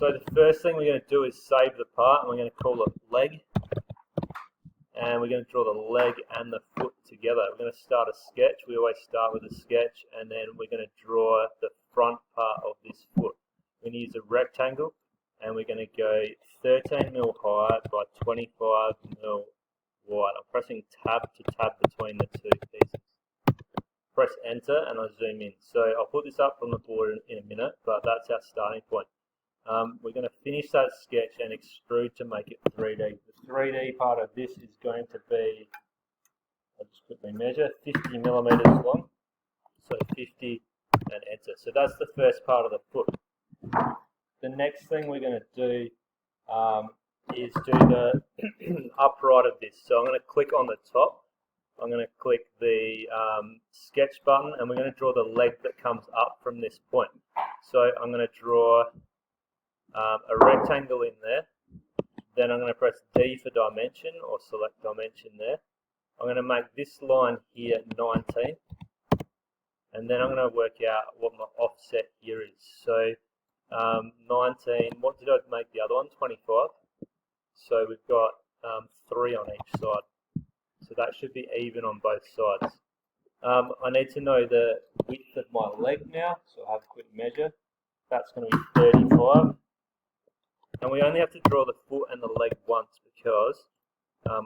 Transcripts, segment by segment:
So the first thing we're going to do is save the part, and we're going to call it leg. And we're going to draw the leg and the foot together. We're going to start a sketch. We always start with a sketch, and then we're going to draw the front part of this foot. We're going to use a rectangle, and we're going to go 13 mil high by 25 mil wide. I'm pressing tab to tab between the two pieces. Press enter, and I'll zoom in. So I'll put this up on the board in a minute, but that's our starting point. We're going to finish that sketch and extrude to make it 3D. The 3D part of this is going to be, I'll just quickly measure, 50 millimeters long. So 50 and enter. So that's the first part of the foot. The next thing we're going to do is do the upright of this. So I'm going to click on the top. I'm going to click the sketch button, and we're going to draw the leg that comes up from this point. So I'm going to draw a rectangle in there. Then I'm going to press D for dimension, or select dimension there. I'm going to make this line here 19, and then I'm going to work out what my offset here is. So 19, what did I make the other one? 25. So we've got 3 on each side. So that should be even on both sides. I need to know the width of my leg now, so I'll have a quick measure. That's going to be 35. And we only have to draw the foot and the leg once, because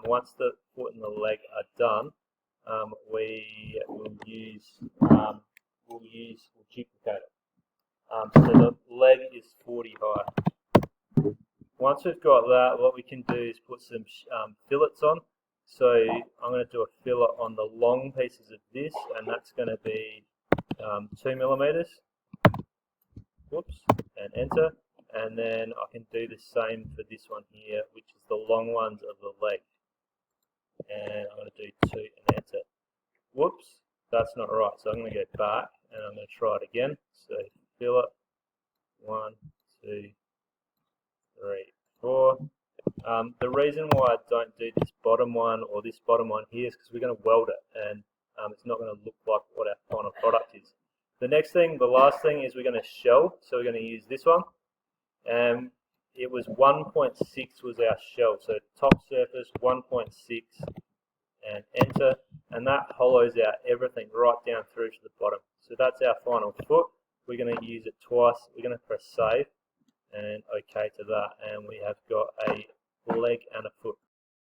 once the foot and the leg are done, we'll duplicate it. So the leg is 40 high. Once we've got that, what we can do is put some fillets on. So I'm going to do a fillet on the long pieces of this, and that's going to be 2 millimeters. Whoops, and enter. And then I can do the same for this one here, which is the long ones of the leg. And I'm going to do 2 and enter. Whoops, that's not right. So I'm going to go back, and I'm going to try it again. So fillet, 1, 2, 3, 4. The reason why I don't do this bottom one or this bottom one here is because we're going to weld it, and it's not going to look like what our final product is. The next thing, the last thing, is we're going to shell. So we're going to use this one. It was 1.6 was our shell, so top surface 1.6 and enter, and that hollows out everything right down through to the bottom. So that's our final foot. We're going to use it twice. We're going to press save and OK to that, and we have got a leg and a foot.